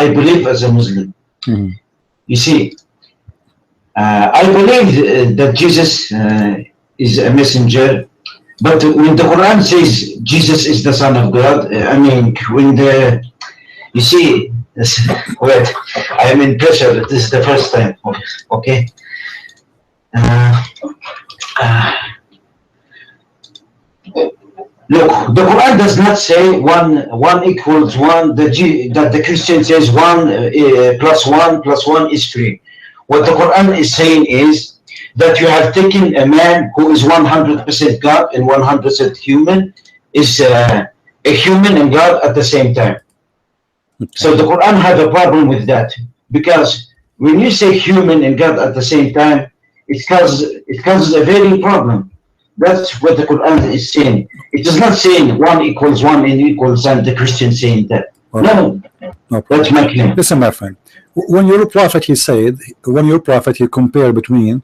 I believe as a Muslim. Mhm. You see, I believe that Jesus is a messenger, but when the Quran says Jesus is the Son of God, I mean, when the, you see, wait, I am in pressure. This is the first time. Okay. Look, the Quran does not say one equals one. That the Christian says one plus one is three. What the Quran is saying is that you have taken a man who is 100% God and 100% human, is a human and God at the same time. Okay. So the Quran has a problem with that, because when you say human and God at the same time, it causes a very problem. That's what the Quran is saying. It is not saying one equals one and equals, and the Christian saying that. All No, No that's my claim. Listen, my friend. When your prophet, he compared between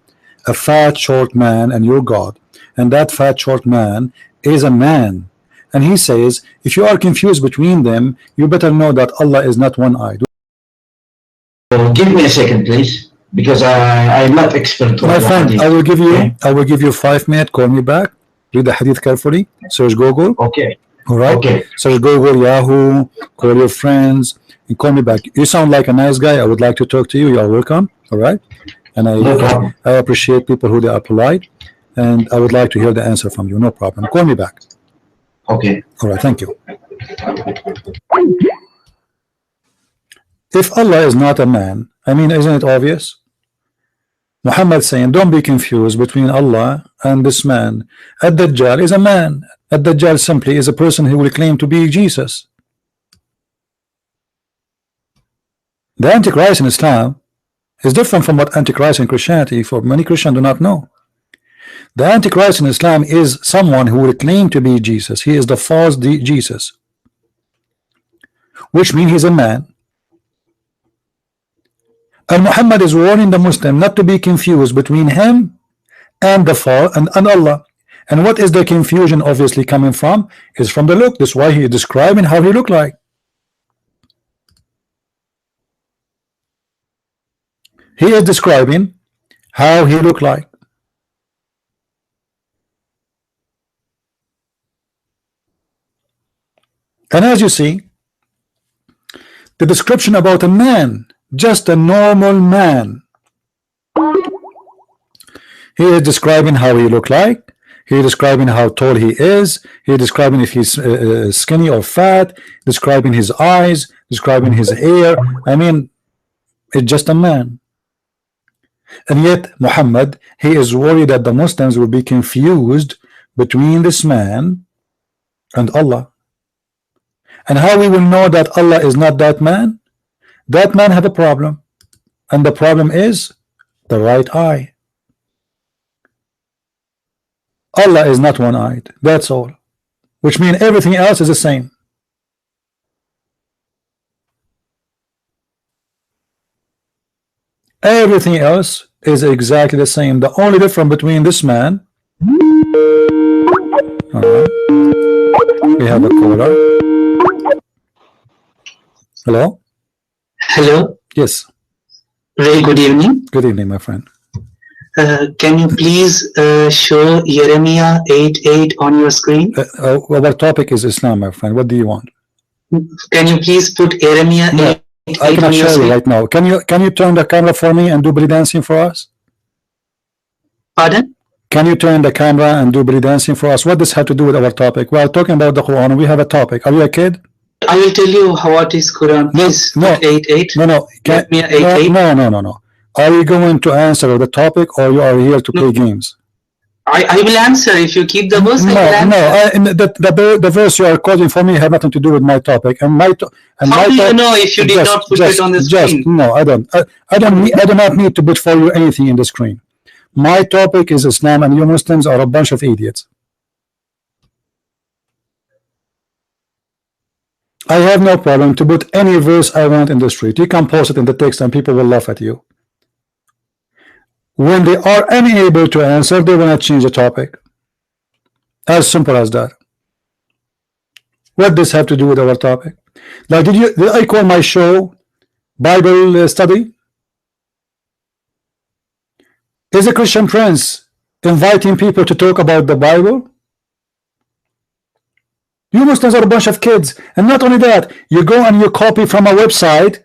a fat, short man and your God, and that fat, short man is a man. And he says, if you are confused between them, you better know that Allah is not one-eyed. So give me a second, please, because I'm not expert on My the friend, hadith. I will give you 5 minutes. Call me back. Read the hadith carefully. Search Google. Okay. All right. Okay. Search Google, Yahoo. Call your friends and call me back. You sound like a nice guy. I would like to talk to you. You are welcome. All right. And No problem. I appreciate people who they are polite, and I would like to hear the answer from you. No problem. Call me back. Okay. All right. Thank you. If Allah is not a man, I mean, isn't it obvious? Muhammad saying, don't be confused between Allah and this man. Dajjal is a man. Dajjal simply is a person who will claim to be Jesus. The antichrist in Islam is different from what antichrist in Christianity, for many Christians do not know. The antichrist in Islam is someone who will claim to be Jesus. He is the false Jesus, which means he's a man. And Muhammad is warning the Muslim not to be confused between him and the fall and Allah. And what is the confusion obviously coming from? Is from the look. That's why he is describing how he looked like. He is describing how he looked like. And as you see, the description about a man, just a normal man, he is describing how he looked like. He is describing how tall he is. He is describing if he's skinny or fat, describing his eyes, describing his hair. I mean, it's just a man. And yet Muhammad, he is worried that the Muslims will be confused between this man and Allah. And how we will know that Allah is not that man? That man had a problem, and the problem is the right eye. Allah is not one-eyed, that's all, which means everything else is the same. Everything else is exactly the same. The only difference between this man, all right, we have a caller. Hello? Hello. Yes. Very good evening. Good evening, my friend. Can you please show Jeremiah 8:8 on your screen? Our topic is Islam, my friend. What do you want? Can you please put Jeremiah 8:8 I cannot on your show you screen? right now. Can you turn the camera for me and do belly dancing for us? Pardon? Can you turn the camera and do belly dancing for us? What does have to do with our topic? We are talking about the Quran. We have a topic. Are you a kid? I will tell you what is Quran. Please No, put 8:8. no. Jeremiah 8:8. No. Are you going to answer the topic, or you are here to play games? I will answer if you keep the verse. I will answer. The verse you are quoting for me have nothing to do with my topic. And How do you know if you did not put it on the screen? No, I don't. I do not need to put for you anything in the screen. My topic is Islam, and you Muslims are a bunch of idiots. I have no problem to put any verse I want in the street. You can post it in the text and people will laugh at you. When they are unable to answer, they will not change the topic. As simple as that. What does have to do with our topic? Like, did I call my show Bible study? Is a Christian prince inviting people to talk about the Bible? You Muslims are a bunch of kids, and not only that, you go and you copy from a website.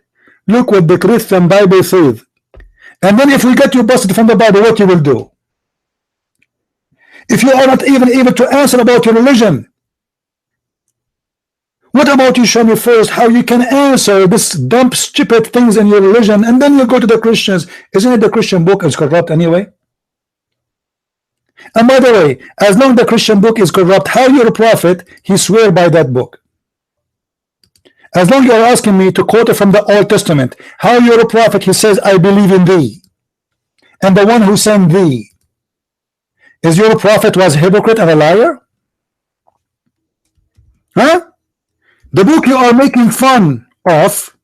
Look what the Christian Bible says, and then if we get you busted from the Bible, what you will do? If you are not even able to answer about your religion, what about you show me first how you can answer this dumb, stupid things in your religion, and then you go to the Christians? Isn't it the Christian book is corrupt anyway? And by the way, as long as the Christian book is corrupt, how you're a prophet, he swear by that book. As long as you're asking me to quote it from the Old Testament, how you're a prophet, he says, I believe in thee, and the one who sent thee. Is your prophet was a hypocrite and a liar? Huh? The book you are making fun of,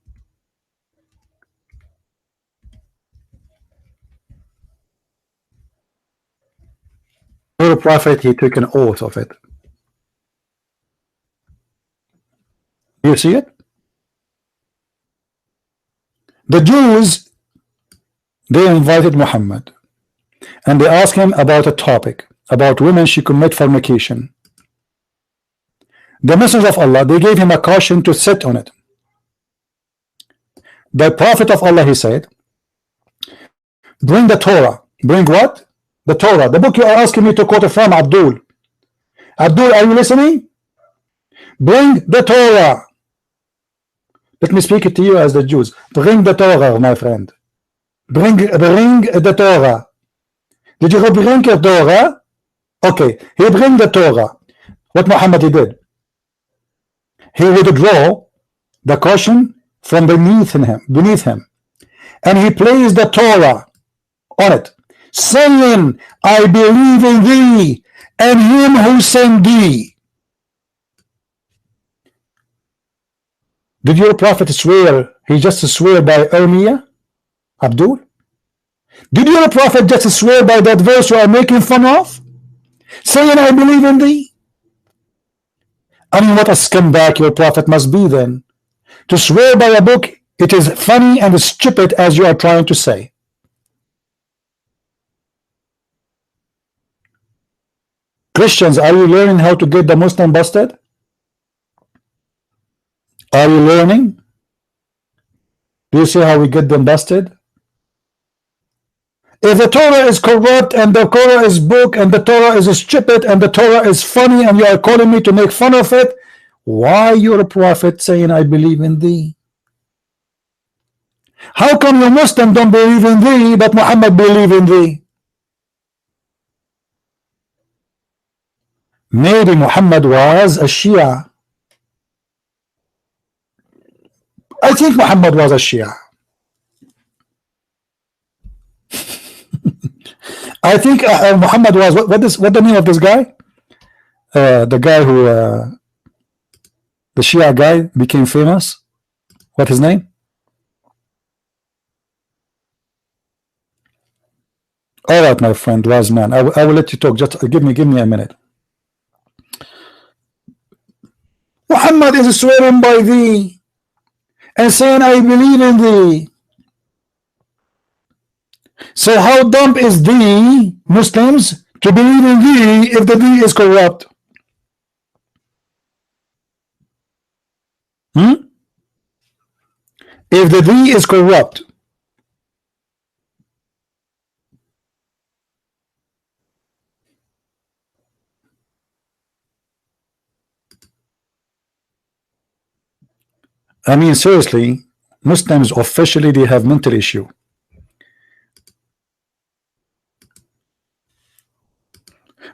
your prophet, he took an oath of it. Do you see it? The Jews, they invited Muhammad and they asked him about a topic about women she commit fornication. The messenger of Allah, they gave him a caution to sit on it. The prophet of Allah, he said, bring the Torah. Bring what? The Torah, the book you are asking me to quote from. Abdul, are you listening? Bring the Torah. Let me speak it to you as the Jews. Bring the Torah, my friend. Bring the Torah. Did you bring the Torah? Okay, he bring the Torah. What Muhammad he did? He would draw the caution from beneath him, and he placed the Torah on it, saying, I believe in thee and him who sent thee. Did your prophet swear? He just swear by Irmiah, Abdul? Did your prophet just swear by that verse you are making fun of, saying, I believe in thee? I mean, what a scumbag your prophet must be then, to swear by a book it is funny and stupid as you are trying to say. Christians, are you learning how to get the Muslim busted? Are you learning? Do you see how we get them busted? If the Torah is corrupt and the Torah is book and the Torah is stupid and the Torah is funny and you are calling me to make fun of it, why you're a prophet saying I believe in thee? How come you Muslim don't believe in thee but Muhammad believe in thee? Maybe Muhammad was a Shia. I think Muhammad was a Shia. I think Muhammad was what the name of this guy? The guy who the Shia guy became famous. What his name? All right, my friend, wise man. I will let you talk. Just give me a minute. Muhammad is swearing by thee and saying, I believe in thee. So how dumb is thee, Muslims, to believe in thee if the thee is corrupt? If the thee is corrupt, I mean, seriously, Muslims officially they have mental issue.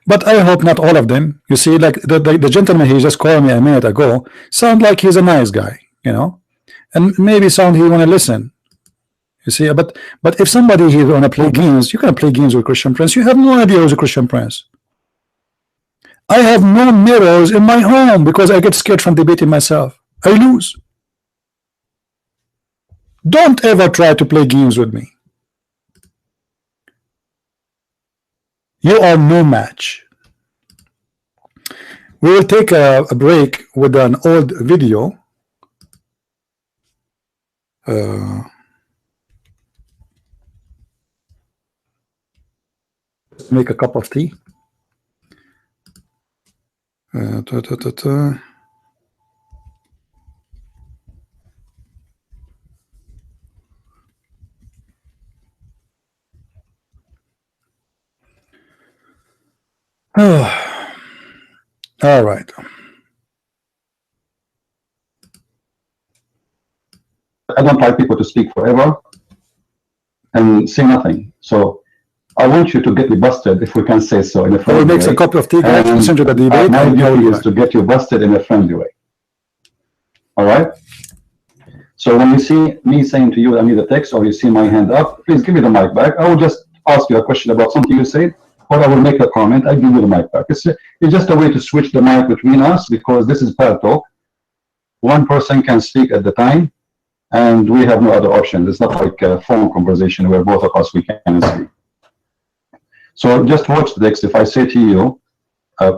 But I hope not all of them. You see, like the gentleman he just called me a minute ago, sound like he's a nice guy, you know, and maybe sound he want to listen. You see, but if somebody here want to play games, you can play games with Christian Prince. You have no idea who's a Christian Prince. I have no mirrors in my home because I get scared from debating myself. I lose. Don't ever try to play games with me. You are no match. We will take a break with an old video Make a cup of tea. Oh. All right. I don't like people to speak forever and say nothing. So I want you to get me busted, if we can say so, in a I friendly will make way. some copy of tea, guys. And Listen to the debate. my And duty is to get you busted in a friendly way. All right? So when you see me saying to you, I need a text, or you see my hand up, please give me the mic back. I will just ask you a question about something you said, or I will make a comment. I give you the mic back. It's just a way to switch the mic between us, because this is Pal Talk. One person can speak at the time, and we have no other option. It's not like a phone conversation where both of us we can speak. So just watch the text. If I say to you,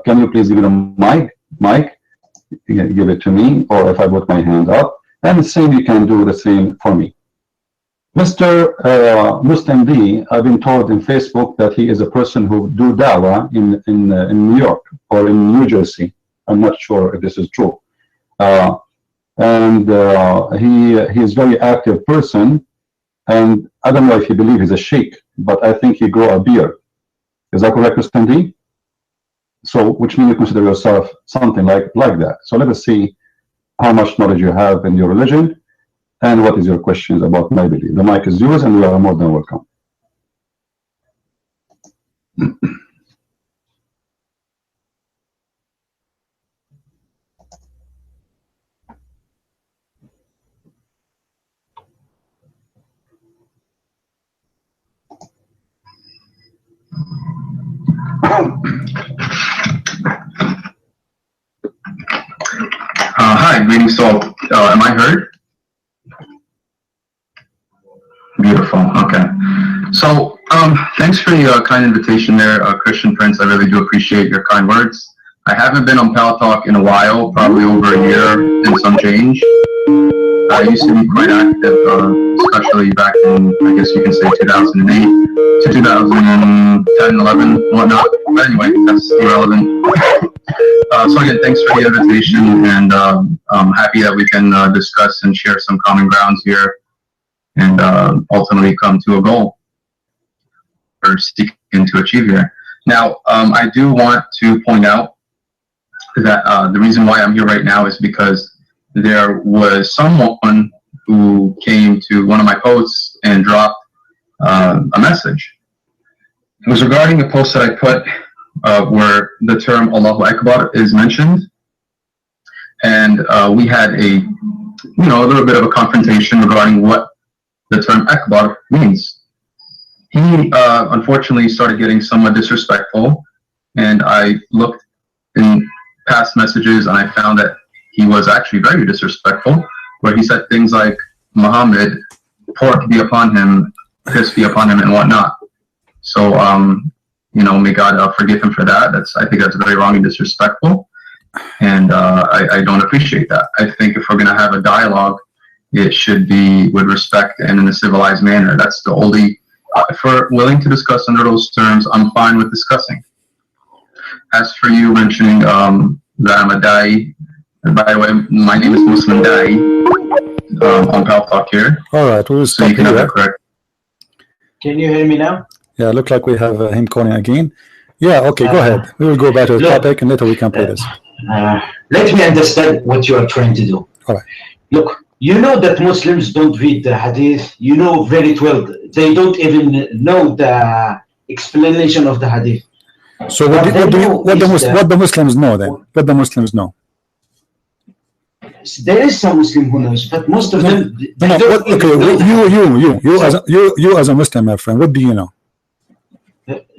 can you please give me the mic, give it to me, or if I put my hand up, and the same, you can do the same for me. Mr. Muslim D, I've been told in Facebook that he is a person who do dahwa in New York or in New Jersey. I'm not sure if this is true. He is very active person, and I don't know if you believe he's a sheikh, but I think he grow a beard. Is that correct, Mr. D? So, which means you consider yourself something like that. So let us see how much knowledge you have in your religion, and what is your questions about my belief. The mic is yours, and you are more than welcome. Hi, greetings. So, am I heard? Beautiful. Okay. So, thanks for the kind invitation there, Christian Prince. I really do appreciate your kind words. I haven't been on Pal Talk in a while, probably over a year and some change. I used to be quite active, especially back in, I guess you can say, 2008 to 2010, 11, whatnot. But anyway, that's irrelevant. So again, thanks for the invitation, and I'm happy that we can discuss and share some common grounds here, and ultimately come to a goal we're seeking to achieve here. Now, I do want to point out that the reason why I'm here right now is because there was someone who came to one of my posts and dropped a message. It was regarding a post that I put where the term Allahu Akbar is mentioned, and we had a little bit of a confrontation regarding what the term Akbar means. He unfortunately started getting somewhat disrespectful, and I looked in past messages and I found that he was actually very disrespectful, where he said things like, Muhammad, pork be upon him, piss be upon him, and whatnot. So, may God forgive him for that. I think that's very wrong and disrespectful, and I don't appreciate that. I think if we're going to have a dialogue, it should be with respect and in a civilized manner. That's the only, if we're willing to discuss under those terms, I'm fine with discussing. As for you mentioning that I'm a Dai, and by the way, my name is Muslim Dai on Pal Talk here. All right, we'll So you can have here. that correct. Can you hear me now? Yeah, look like we have him calling again. Yeah, okay, go ahead. We will go back to the topic, and later we can play this. Let me understand what you are trying to do. All right. Look, you know that Muslims don't read the hadith. You know very well. They don't even know the explanation of the hadith. So what the Muslims know then? What the Muslims know? There is some Muslim who knows, but most of them. You as a Muslim, my friend, what do you know?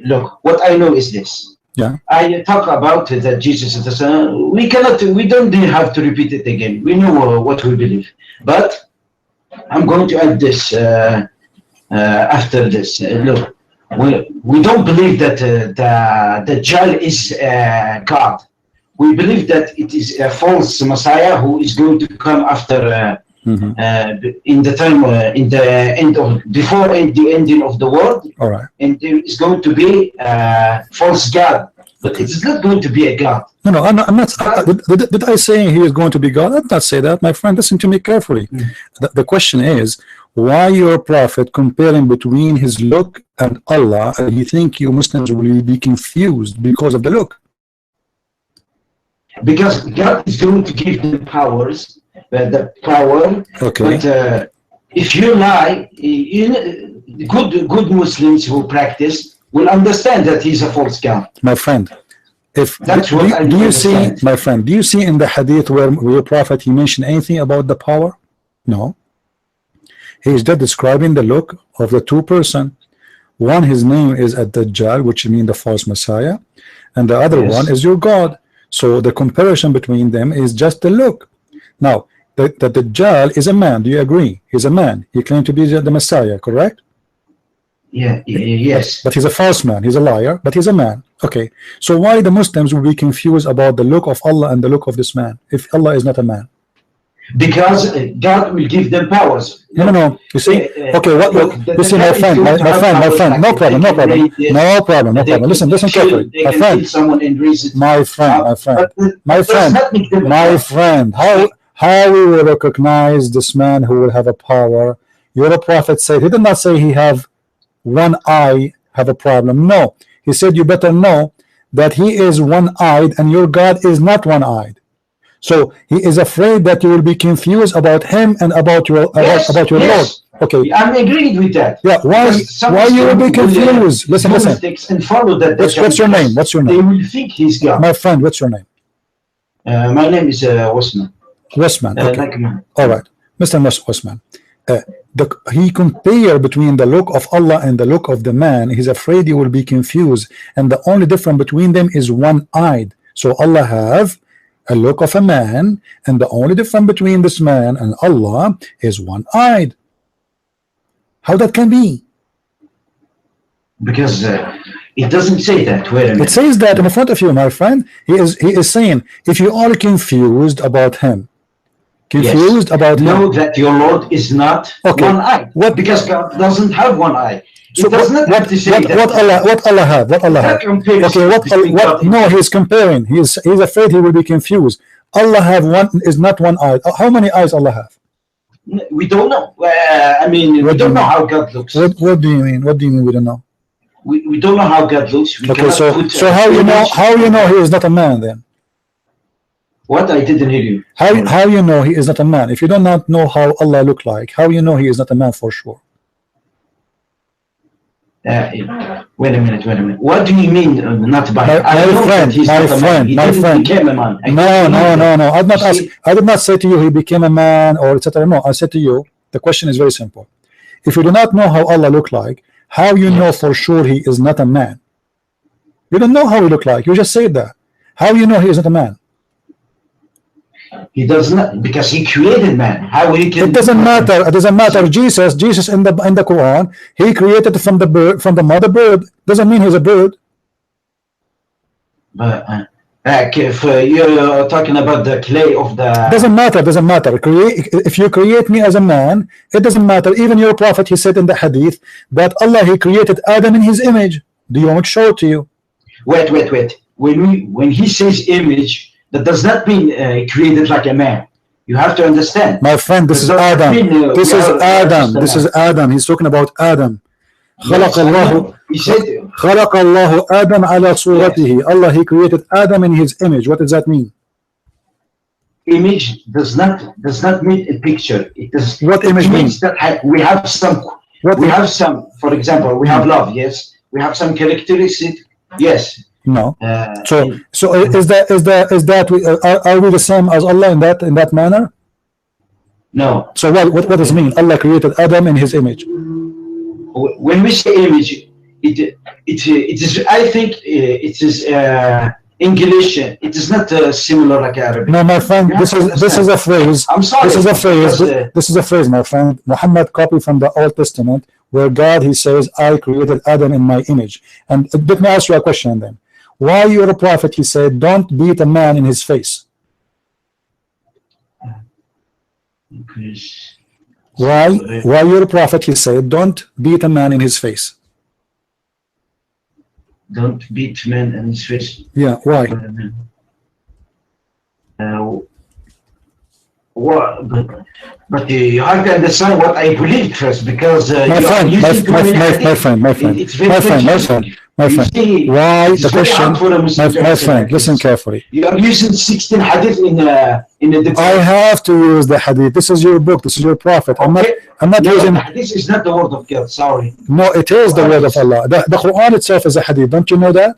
Look, what I know is this. Yeah. I talk about that Jesus is the Son. We don't have to repeat it again. We know what we believe. But I'm going to add this after this. Look, we don't believe that the Dajjal is God. We believe that it is a false Messiah who is going to come after in the time in the end of before the ending of the world. All right. And there is going to be false god, but it's not going to be a god. No, I'm not. Did I say he is going to be God? I did not say that, my friend. Listen to me carefully. The question is, why your prophet comparing between his look and Allah, and you think you Muslims will be confused because of the look? Because God is going to give them powers, the power. Okay. But if you lie, good Muslims who practice will understand that he's a false god. My friend, if That's do, what you- I do you see, understand. my friend, do you see in the hadith where your prophet he mentioned anything about the power? No. He is just describing the look of the two person. One, his name is Dajjal, which means the false Messiah, and the other Yes. one is your God. So the comparison between them is just the look. Now, the Dajjal is a man. Do you agree? He's a man. He claimed to be the Messiah, correct? Yes. But he's a false man. He's a liar, but he's a man. Okay. So why the Muslims will be confused about the look of Allah and the look of this man if Allah is not a man? Because God will give them powers. No. You see? Okay. What? Look, You see, my friend. No problem. Listen carefully. They can kill someone and raise it. My friend. My My friend. How we will recognize this man who will have a power? Your prophet said he did not say he have one eye have a problem. No, he said you better know that he is one-eyed and your God is not one-eyed. So he is afraid that you will be confused about him and about your about your Lord. Okay. I'm agreed with that. Yeah. Why you will be confused? Listen. And follow that. What's your name? What's your They name? will think he's God. My friend, what's your name? My name is Osman. Westman. Okay. Like man. All right, Mr. Westman. He compare between the look of Allah and the look of the man. He's afraid you will be confused, and the only difference between them is one-eyed. So Allah have a look of a man, and the only difference between this man and Allah is one-eyed. How that can be? Because it doesn't say that. Wait a minute. It says that in front of you, my friend. He is saying if you are confused about him, about him. Know that your Lord is not one-eyed. What? Because God doesn't have one eye. So It does not have to say that. what Allah have? What Allah have? Okay, what? No, he's comparing. He's afraid he will be confused. Allah have one is not one eye. How many eyes Allah have? We don't know. I mean, we don't know how God looks. What do you mean? What do you mean we don't know? We don't know how God looks. We Okay, cannot put, so how you know he is not a man then? What? I didn't hear you. How you know he is not a man? If you do not know how Allah look like, how you know he is not a man for sure? Wait a minute. What do you mean not by? My friend. Became a man. No. I did not say to you he became a man or etc. No, I said to you the question is very simple. If you do not know how Allah look like, how you know for sure he is not a man? You don't know how he look like. You just said that. How you know he is not a man? He does not, because he created man. How he can? It doesn't matter. It doesn't matter. Jesus in the Quran, he created from the bird, from the mother bird. Doesn't mean he's a bird. If you're talking about the clay of the. Doesn't matter. If you create me as a man, it doesn't matter. Even your prophet, he said in the hadith that Allah he created Adam in his image. Do you want me to show it to you? Wait. When he says image, that does not mean created like a man. You have to understand. My friend, this is Adam. This is Adam. He's talking about Adam. خلق الله آدم على صورته. Allah he created Adam in his image. What does that mean? Image does not mean a picture. It does. What image means? That we have some. For example, we have love. Yes. We have some characteristics. Yes. No. So is that are we the same as Allah in that manner? No. So what does it mean? Allah created Adam in his image. When we say image, it is. I think it is English. It is not similar like Arabic. No, my friend. This is a phrase. I'm sorry. This is a phrase, my friend. Muhammad copied from the Old Testament, where God he says, "I created Adam in my image." And let me ask you a question then. Why you're a prophet? He said, "Don't beat a man in his face." Because Why your prophet, he said, don't beat a man in his face. don't beat men in his face. Yeah, why? What? But you have to understand what I believe first, because My you are friend, using too many hadith. my It's very confusing. friend, You see, why it's the very question, hard for a Muslim to my answer friend, like listen this. carefully. You are using 16 hadith in a debate. I have to use the hadith. This is your book. This is your prophet. I'm not No, using. the hadith is not the word of God. Sorry. No, it is the word of Allah. The Quran itself is a hadith. Don't you know that?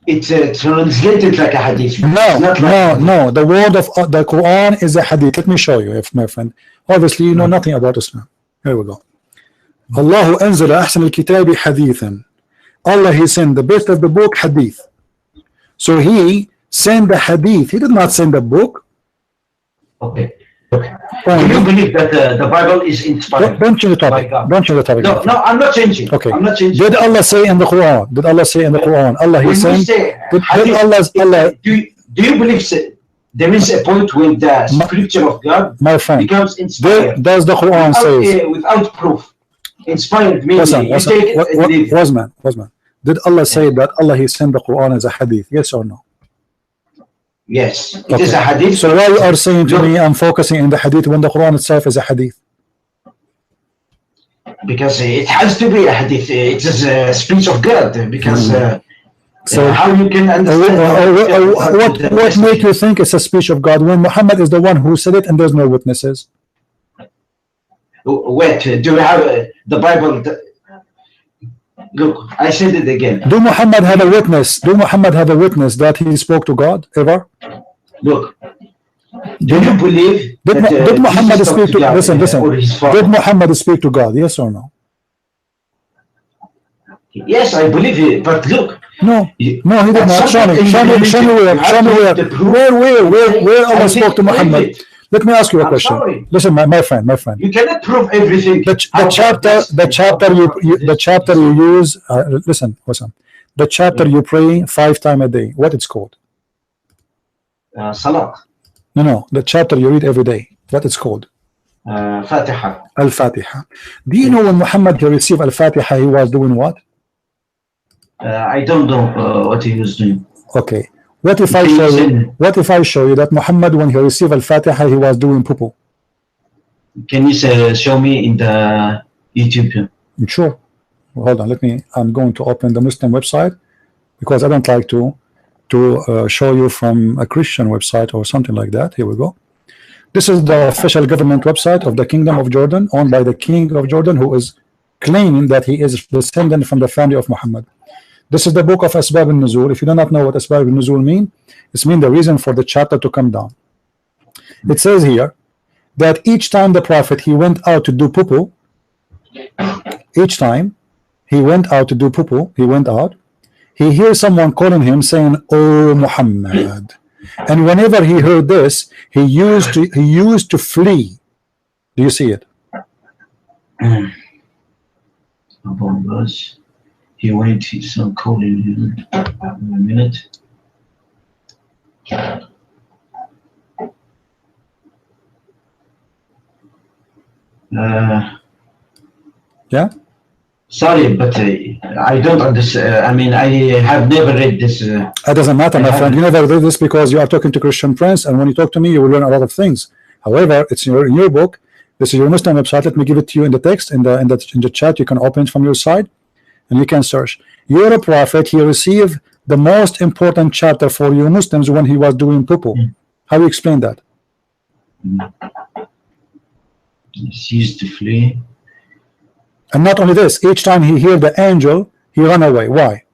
It's translated like a hadith. No, It's not like no. The word of the Quran is a hadith. Let me show you, if my friend. Obviously, you know nothing about Islam. Here we go. Allah أنزل أحسن الكتاب حديثا. Allah, he sent the best of the book, hadith. So he sent the hadith. He did not send the book. Okay. Do you believe that the Bible is inspired? Don't change the by topic. God? Don't change the topic. No, I'm not changing. Okay. I'm not changing. Did Allah say in the Quran? Did Allah say in the Quran? Allah, he When we sent. say Did hadith, Allah? do you believe there is a point when the scripture of God My friend, becomes inspired does the Quran say? without proof? Inspired means Listen, you take it and leave it. Wasman. Did Allah say that Allah, he sent the Quran as a hadith? Yes or no? Yes, it is a hadith. So why you are saying to me I'm focusing in the hadith when the Quran itself is a hadith? Because it has to be a hadith. It is a speech of God. Because So how you can understand what make you think it's a speech of God when Muhammad is the one who said it and there's no witnesses? Wait, do you have the Bible? Look, I said it again. Do Muhammad have a witness? Do Muhammad have a witness that he spoke to God ever? Look, do you believe Did Muhammad Jesus speak to God, listen? or his father? Did Muhammad speak to God? Yes or no? Yes, I believe it. But look, No, he did not. Show me where Allah spoke to Muhammad. Let me ask you a question. Sorry. Listen, my friend. You cannot prove everything. The chapter you use. Listen, the chapter you pray 5 times a day. What it's called? Salat. No. The chapter you read every day. What it's called? Fatiha. Al-Fatiha. Do you know when Muhammad received Al-Fatiha, he was doing what? I don't know what he was doing. Okay. What if I show you? What if I show you that Muhammad, when he received Al-Fatiha, he was doing poo-poo? Can you show me in the YouTube? Sure. Hold on. I'm going to open the Muslim website because I don't like to show you from a Christian website or something like that. Here we go. This is the official government website of the Kingdom of Jordan, owned by the King of Jordan, who is claiming that he is descendant from the family of Muhammad. This is the book of Asbab al-Nuzul. If you do not know what Asbab al-Nuzul mean, it's mean the reason for the chapter to come down. It says here that each time the Prophet he went out to do poo-poo, each time he went out to do poo-poo, he hears someone calling him saying, "Oh Muhammad," and whenever he heard this, he used to flee. Do you see it? He went to some calling him. A minute. Yeah. Sorry, but I don't understand. I mean, I have never read this. It doesn't matter, my friend. You never read this because you are talking to Christian Prince, and when you talk to me, you will learn a lot of things. However, it's in your book. This is your Muslim website. Let me give it to you in the text, in the chat. You can open it from your side, and you can search. You're a prophet. He received the most important chapter for you Muslims when he was doing poo-poo. How do you explain that? He used to flee. And not only this, each time he heard the angel, he ran away. Why?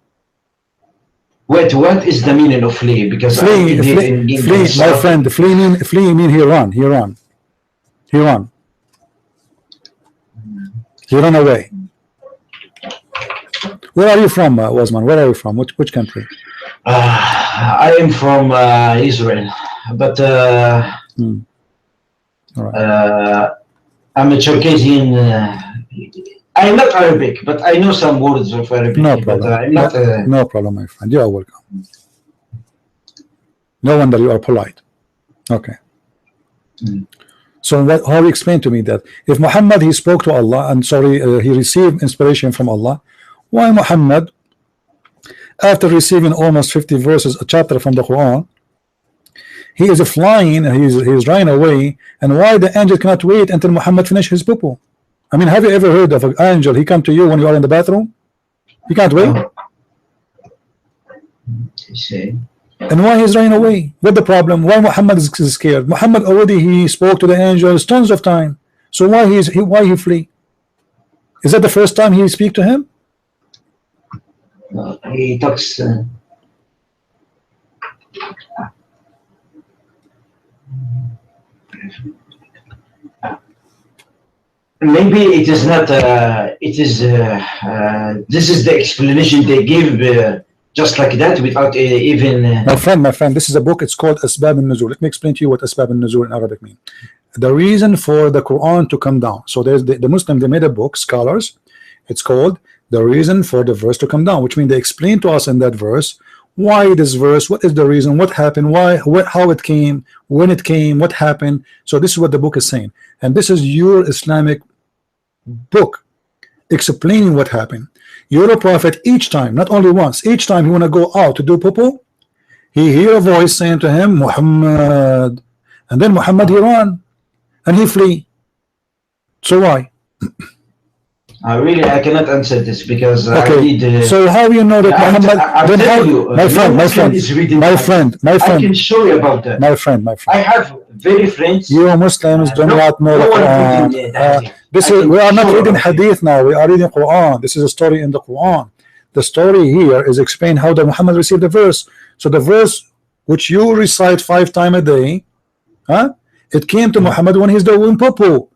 Wait, what is the meaning of flee? Because flee, my friend. Flee mean he ran. He ran away. Where are you from, Wasman? Where are you from? Which country? I am from Israel, but All right. I'm a Circassian. I'm not Arabic, but I know some words of Arabic. No problem. But I'm not, no problem, my friend. You are welcome. No wonder you are polite. Okay. So how you explain to me that if Muhammad he spoke to Allah and he received inspiration from Allah, why Muhammad, after receiving almost 50 verses, a chapter from the Quran, he is flying, he's running away, and why the angel cannot wait until Muhammad finish his poo-poo? I mean, have you ever heard of an angel? He come to you when you are in the bathroom. He can't wait. And why he's running away? What the problem? Why Muhammad is scared? Muhammad already he spoke to the angels tons of time. So why he flee? Is that the first time he speak to him? He talks. Maybe it is not. It is. This is the explanation they give, just like that, without even. My friend, this is a book. It's called Asbab al-Nuzul. Let me explain to you what Asbab al-Nuzul in Arabic mean. The reason for the Quran to come down. So there's the Muslim. They made a book, scholars. It's called The Reason for the Verse to Come Down, which means they explain to us in that verse why this verse, what is the reason, what happened, how it came, when it came, what happened. So this is what the book is saying, and this is your Islamic book explaining what happened. Your prophet, each time, not only once, each time he want to go out to do poo-poo, he hear a voice saying to him, Muhammad, and then Muhammad he run and he flee. So why? Really, I cannot answer this because okay. I need. So how you know that Muhammad? My friend, I can show you about that. My friend. I have very friends. You Muslims do not know the Quran. We are not reading hadith now. We are reading Quran. This is a story in the Quran. The story here is explain how the Muhammad received the verse. So the verse which you recite 5 times a day, it came to Muhammad when he's doing poo-poo.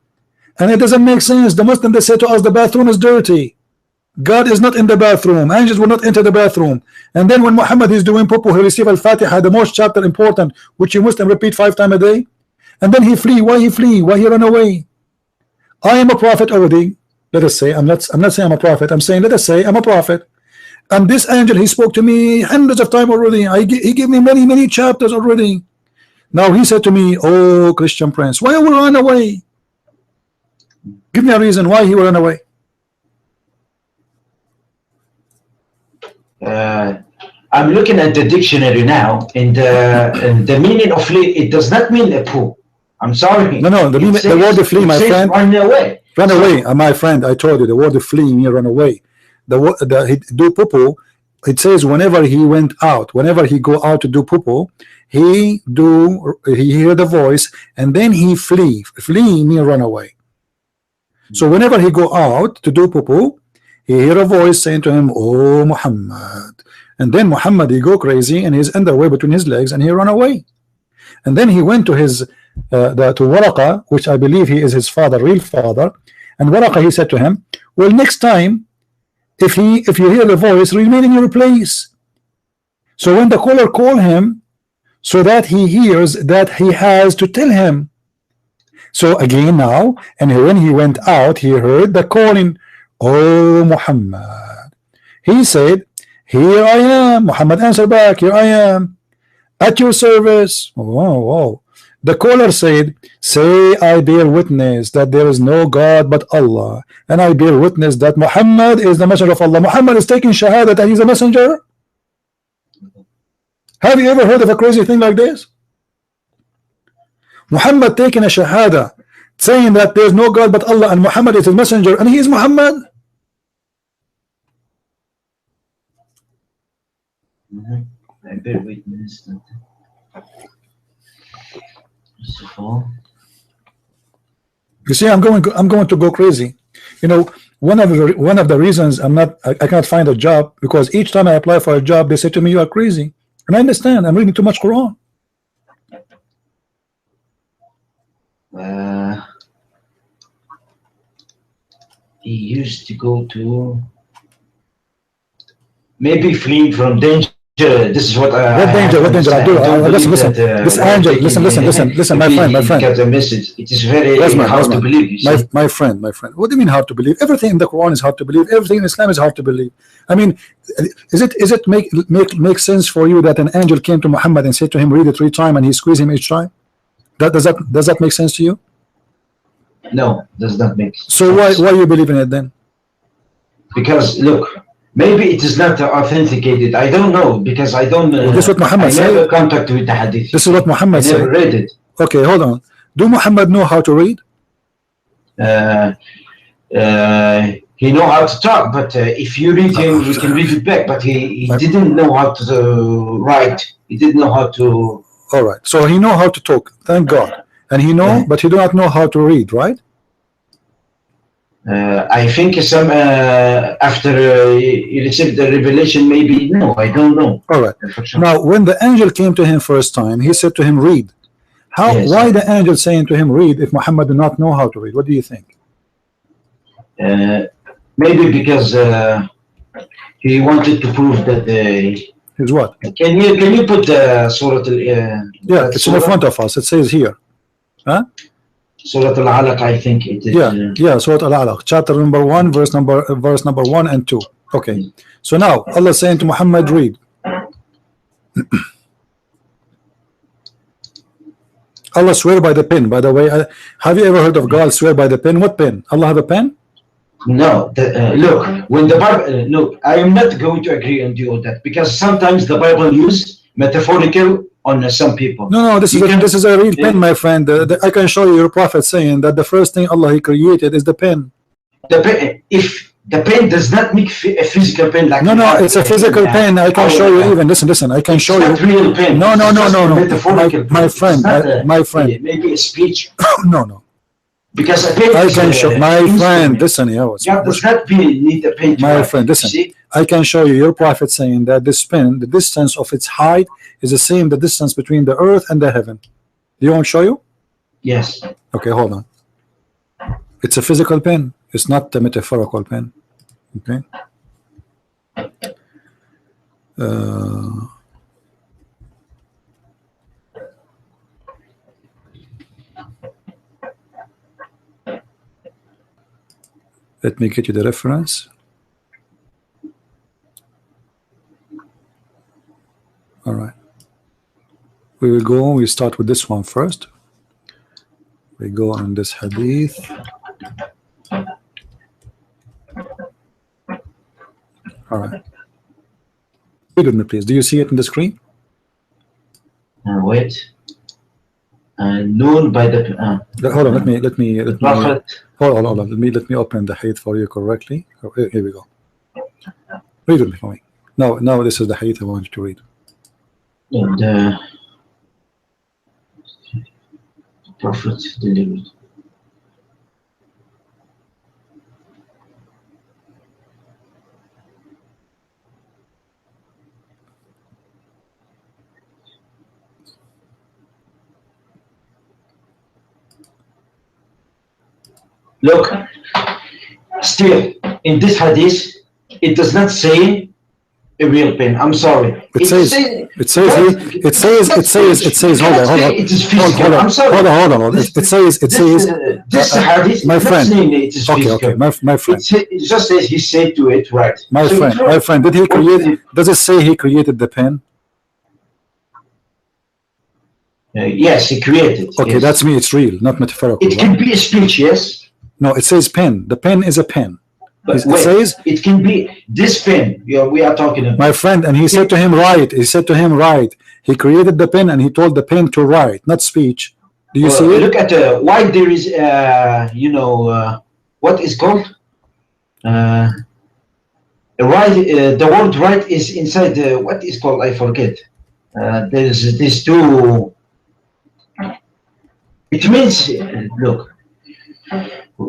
And it doesn't make sense. The Muslim, they say to us the bathroom is dirty. God is not in the bathroom. Angels will not enter the bathroom. And then when Muhammad is doing poo-poo, he receive al-Fatiha, the most chapter important, which you Muslim repeat 5 times a day. And then he flee. Why he flee? Why he run away? I am a prophet already. Let us say, I'm not saying I'm a prophet. I'm saying, let us say I'm a prophet. And this angel, he spoke to me hundreds of times already. He gave me many chapters already. Now he said to me, oh Christian Prince, why will you run away? Give me a reason why he will run away. I'm looking at the dictionary now, and the meaning of flee, it does not mean a poo. I'm sorry. No, the word of flee, my friend. Run away. Run away, my friend. I told you the word of flee means run away. The do poo-poo, it says whenever he went out, whenever he go out to do poo-poo, he hear the voice and then he flee. Flee means run away. So whenever he go out to do poo-poo, he hear a voice saying to him, oh Muhammad. And then Muhammad, he go crazy and his underwear between his legs and he run away. And then he went to his to Waraqa, which I believe he is his father, real father. And Waraqa, he said to him, well, next time if you hear the voice, remain in your place. So when the caller call him, so that he hears that he has to tell him. So again now, and when he went out, he heard the calling, oh Muhammad. He said, here I am. Muhammad answered back, here I am, at your service. Whoa. The caller said, say I bear witness that there is no God but Allah, and I bear witness that Muhammad is the messenger of Allah. Muhammad is taking shahada that he's a messenger. Have you ever heard of a crazy thing like this? Muhammad taking a shahada saying that there's no God but Allah and Muhammad is his messenger, and he is Muhammad. I bear witness that. You see, I'm going to go crazy. You know, one of the reasons I cannot find a job, because each time I apply for a job they say to me you are crazy, and I understand. I'm reading too much Quran. He used to go to maybe fleeing from danger. This is what danger? What danger? Listen. This angel. Listen, my friend. Get the message. It is very hard to believe. My friend. What do you mean hard to believe? Everything in the Quran is hard to believe. Everything in Islam is hard to believe. I mean, is it make sense for you that an angel came to Muhammad and said to him, read it 3 times, and he squeezed him each time? Does that make sense to you? No, does not make sense. So why you believe in it then? Because look, maybe it is not authenticated. I don't know, because I don't. Well, this is what Muhammad I said. never contact with the hadith. This is what Muhammad I never said. read it. Okay, hold on. Do Muhammad know how to read? He know how to talk, but if you read him, you can read it back. But he didn't know how to write. He didn't know how to. All right. So he know how to talk. Thank God. And he know, but he do not know how to read, right? I think some after he received the revelation, maybe no, I don't know. All right. Sure. Now, when the angel came to him first time, he said to him, "Read." How? Yes. Why the angel saying to him, "Read"? If Muhammad did not know how to read, what do you think? Maybe because he wanted to prove that Is what? Can you put Surah Yeah, it's in the front of us. It says here. Huh? Surah Al-Alaq, I think it is. Yeah, Surah Al-Alaq, chapter number 1, verse number 1 and 2. Okay. So now Allah saying to Muhammad, read. Allah swear by the pen. By the way, have you ever heard of God swear by the pen? What pen? Allah have a pen? No. Look, when the Bible, look, I am not going to agree on you on that, because sometimes the Bible use metaphorical on some people. No, this is a real pen, my friend. I can show you your prophet saying that the first thing Allah he created is the pen. The pen, if the pen does not make a physical pen like no, it's a physical pen. I can show you even. Listen. I can show you. It's not real pen. No. Metaphorical. My friend, my friend. Maybe a speech. No. Because a pen. I can show my friend. Listen, God does not need a pen. My friend, listen. I can show you your prophet saying that this pen, the distance of its height is the same the distance between the earth and the heaven. Do you want to show you? Yes. Okay, hold on. It's a physical pen. It's not a metaphorical pen. Okay. Let me get you the reference. All right. We will go. We start with this one first. We go on this hadith. All right. Read with me, please. Do you see it in the screen? Wait. Known by the. Hold on. Let me. Prophet. Hold on. Let me open the hadith for you correctly. Oh, here we go. Read with me for me. Now this is the hadith I want you to read. And Prophet delivered. Look, still in this hadith, it does not say a real pen. I'm sorry. It says. Hold on. It is physical. I'm sorry. Hold on. It says. This hadith. My friend. It is physical. Okay. My friend. It just says he said to it, right? My friend. Did he create? Does it say he created the pen? Yes, he created. Okay, yes. That's me. It's real, not metaphorical. It can be a speech, yes. No, it says pen. The pen is a pen. But it wait, says it can be this pen we are talking about. My friend, and he said to him, write. He said to him, write. He created the pen and he told the pen to write, not speech. Do you see it? Look at why there is, what is called? Right. The word right is inside what is called? I forget. There's these two. It means, look.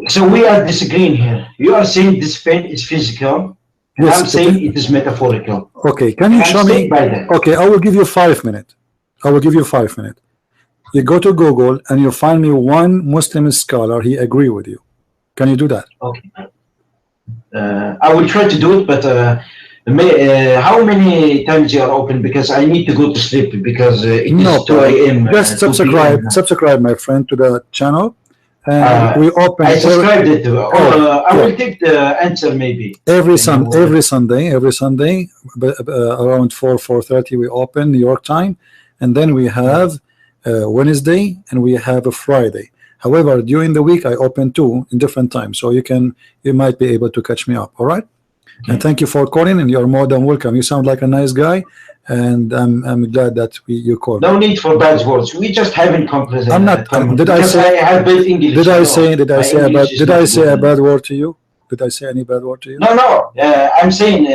So we are disagreeing here. You are saying this pen is physical. Yes, I'm saying it is metaphorical. Okay, can you show me? Okay, I will give you 5 minutes. You go to Google and you find me one Muslim scholar. He agree with you. Can you do that? Okay. I will try to do it, but how many times you are open? Because I need to go to sleep because it is 2 a.m. Just subscribe, my friend, to the channel. And we open. I subscribed it to. I will take the answer maybe every Sunday around 4:30 we open New York time, and then we have Wednesday, and we have a Friday. However, during the week I open two in different times, so you might be able to catch me up. All right. And thank you for calling, and you're more than welcome. You sound like a nice guy, and I'm glad that you called. No need for bad words. We just having conversation. I'm not. Did I say? I have built English. Did I say a bad word to you? Did I say any bad word to you? No. I'm saying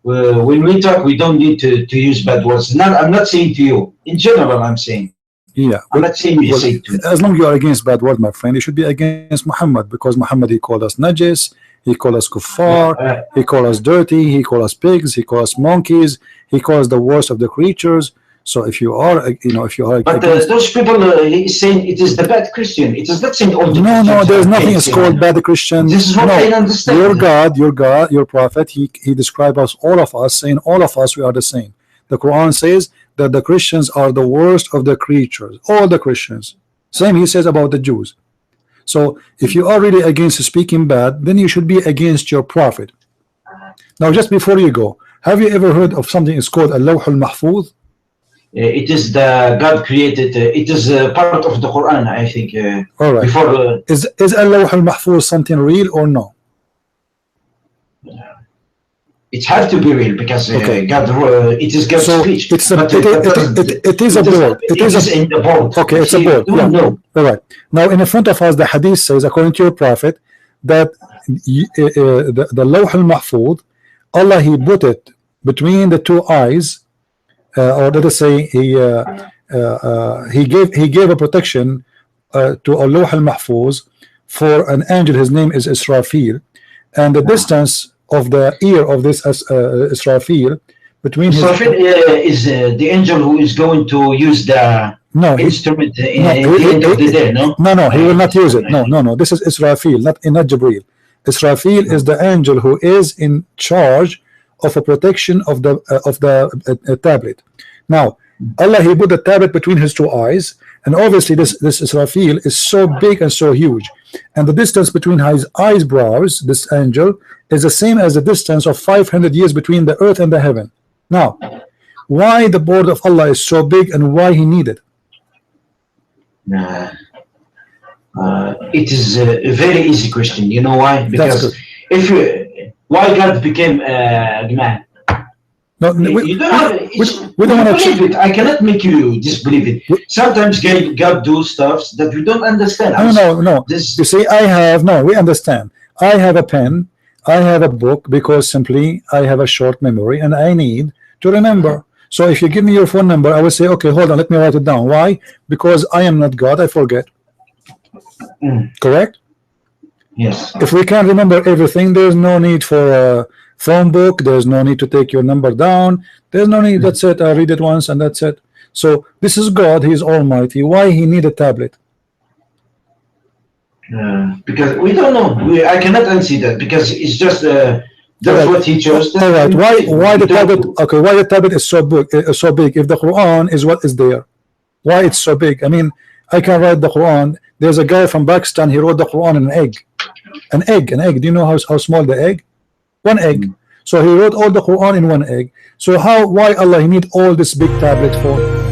when we talk, we don't need to use bad words. I'm not saying to you. In general, I'm saying. Yeah. I'm not saying you say to. As long as you are against bad word, my friend, you should be against Muhammad, because Muhammad, he called us najis. He called us kuffar, he called us dirty, he called us pigs, he called us monkeys, he calls the worst of the creatures. So if you are, but those people, he's saying it is the bad Christian. It is not saying all the Christians. No, there's nothing is called bad Christian. This is what I understand. Your God, your prophet, he described us, all of us, saying all of us, we are the same. The Quran says that the Christians are the worst of the creatures, all the Christians. Same he says about the Jews. So if you are really against speaking bad, then you should be against your prophet. Now, just before you go, have you ever heard of something is called a Lawh al-Mahfuz? It is the God created. It is part of the Quran, I think. All right. Before is a Lawh al-Mahfuz something real or no? It has to be real, because God, it is God's speech. It is a board. It is in the board. Okay, it's a board. Yeah. No. All right. Now, in front of us, the hadith says, according to your prophet, that the Lawh al-Mahfuz, Allah, he put it between the two eyes, or let us say he gave a protection to a Lawh al-Mahfuz for an angel. His name is Israfil, and the distance of the ear of this Israfil between Israfil is the angel who is going to use the instrument in the end of the day. No, he will not use it. No. This is Israfil, not Jibreel. Israfil is the angel who is in charge of a protection of the tablet. Now, Allah, he put the tablet between his two eyes, and obviously this Israfil is so big and so huge, and the distance between his eyebrows, this angel, is the same as the distance of 500 years between the earth and the heaven. Now, why the board of Allah is so big, and why he needed? It is a very easy question. You know why? Because why God became man? No, we don't want to believe it. I cannot make you disbelieve it. Sometimes God do stuff that we don't understand. No. You see, we understand. I have a pen, I have a book, because simply I have a short memory and I need to remember. So if you give me your phone number, I will say, okay, hold on, let me write it down. Why? Because I am not God, I forget. Correct? Yes. If we can't remember everything, there's no need for a phone book, there's no need to take your number down, there's no need. That's it, I read it once and that's it. So this is God, he is almighty. Why he need a tablet? Because we don't know. I cannot answer that, because it's just that's what he chose. All right. Why the tablet? Okay. Why the tablet is so big? If the Quran is what is there, why it's so big? I mean, I can write the Quran. There's a guy from Pakistan. He wrote the Quran in an egg. An egg. Do you know how small the egg? One egg. So he wrote all the Quran in one egg. So why Allah he need all this big tablet for?